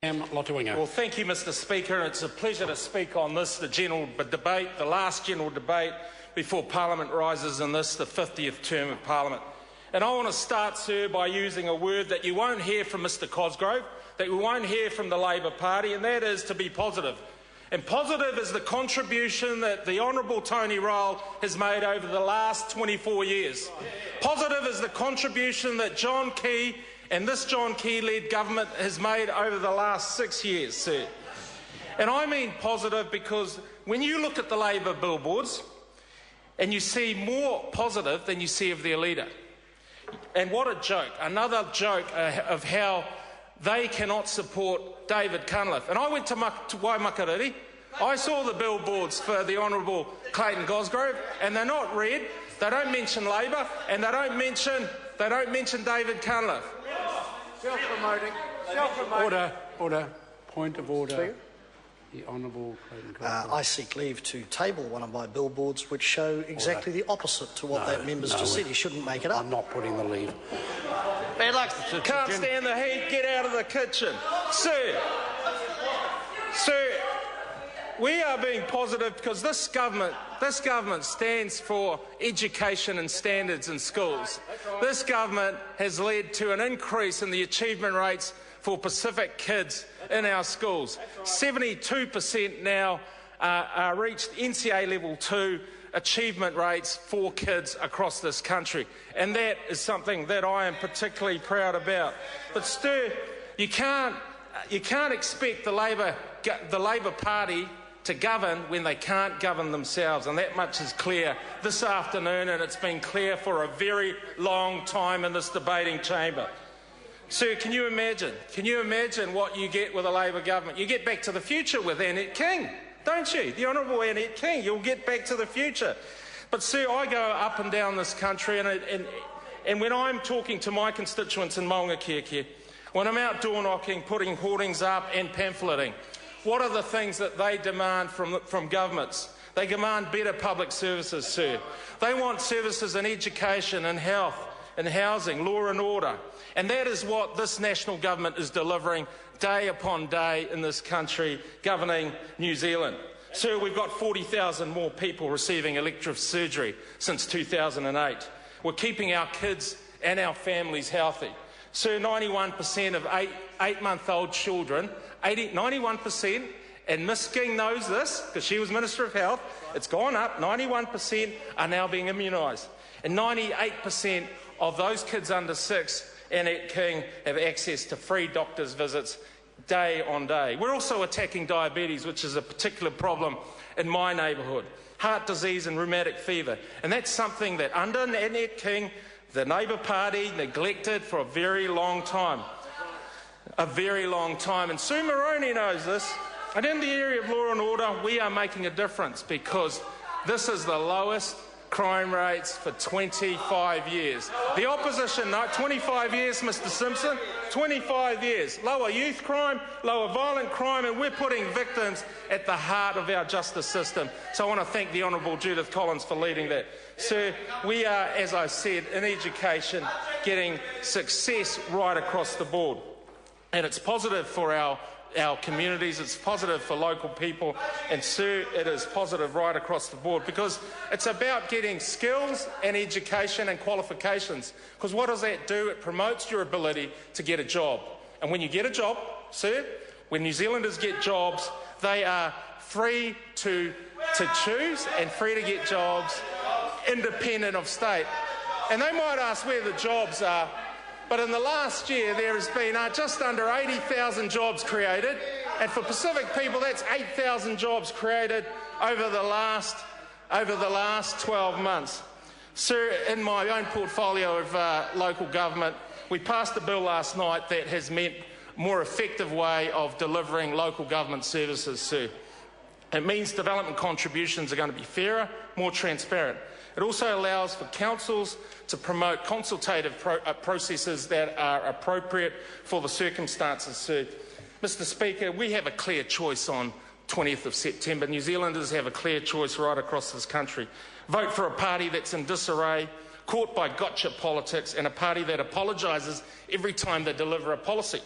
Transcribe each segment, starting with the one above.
Lotu-Iiga. Well, thank you, Mr. Speaker. It's a pleasure to speak on this, the general debate, the last general debate before Parliament rises in this, the 50th term of Parliament. And I want to start, sir, by using a word that you won't hear from Mr. Cosgrove, that we won't hear from the Labor Party, and that is to be positive. And positive is the contribution that the Honourable Tony Rowell has made over the last 24 years. Positive is the contribution that John Key and this John Key-led government has made over the last 6 years, sir. And I mean positive because when you look at the Labor billboards and you see more positive than you see of their leader. And what a joke, another joke of how they cannot support David Cunliffe. And I went to Waimakariri. I saw the billboards for the Honourable Clayton Cosgrove, and they're not red. They don't mention Labor, and they don't mention David Cunliffe. Self-promoting. Order. Point of order. Speaker? The Honourable Clayton Cosgrove. I seek leave to table one of my billboards which show exactly the opposite to what that member's just said. He shouldn't make it up. I'm not putting the leave. Bad luck. Can't stand the heat, get out of the kitchen. Sir, we are being positive because this government stands for education and standards in schools. This government has led to an increase in the achievement rates for Pacific kids in our schools. 72% now reached NCA level 2 achievement rates for kids across this country, and that is something that I am particularly proud about. But Stu, you can't expect the Labor Party to govern when they can't govern themselves, and that much is clear this afternoon, and it's been clear for a very long time in this debating chamber. Sir, can you imagine what you get with a Labor government? You get Back to the Future with Annette King, don't you? The Honourable Annette King, you'll get Back to the Future. But sir, I go up and down this country, and when I'm talking to my constituents in Maungakiekie, when I'm out door knocking, putting hoardings up and pamphleting, what are the things that they demand from governments? They demand better public services, sir. They want services in education and health and housing, law and order. And that is what this national government is delivering day upon day in this country, governing New Zealand. Sir, we've got 40,000 more people receiving elective surgery since 2008. We're keeping our kids and our families healthy. Sir, 91% of eight-month-old children, 91%, and Ms King knows this because she was Minister of Health, it's gone up, 91% are now being immunised. And 98% of those kids under 6, Annette King, have access to free doctor's visits day on day. We're also attacking diabetes, which is a particular problem in my neighbourhood, heart disease and rheumatic fever. And that's something that under Annette King, the Labor Party neglected for a very long time. And Sue Moroney knows this. And in the area of law and order, we are making a difference because this is the lowest crime rates for 25 years. The opposition, no, 25 years, Mr Simpson, 25 years. Lower youth crime, lower violent crime, and we're putting victims at the heart of our justice system. So I want to thank the Honourable Judith Collins for leading that. Sir, we are, as I said, in education, getting success right across the board. And it's positive for our communities, it's positive for local people, and sir, it is positive right across the board because it's about getting skills and education and qualifications. Because what does that do? It promotes your ability to get a job. And when you get a job, sir, when New Zealanders get jobs, they are free to choose and free to get jobs independent of state. And they might ask where the jobs are. But in the last year, there has been just under 80,000 jobs created. And for Pacific people, that's 8,000 jobs created over the last 12 months. Sir, in my own portfolio of local government, we passed a bill last night that has meant a more effective way of delivering local government services, sir. It means development contributions are going to be fairer, more transparent. It also allows for councils to promote consultative processes that are appropriate for the circumstances, sir. Mr Speaker, we have a clear choice on 20th of September. New Zealanders have a clear choice right across this country. Vote for a party that's in disarray, caught by gotcha politics, and a party that apologises every time they deliver a policy.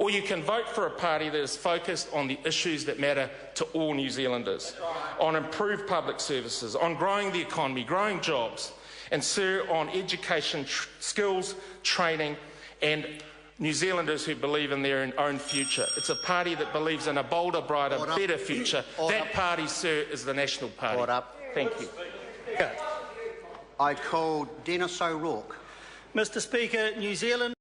Or you can vote for a party that is focused on the issues that matter to all New Zealanders, on improved public services, on growing the economy, growing jobs, and sir, on education, skills, training, and New Zealanders who believe in their own future. It's a party that believes in a bolder, brighter, better future. That party, sir, is the National Party. Thank you. I call Dennis O'Rourke. Mr. Speaker, New Zealand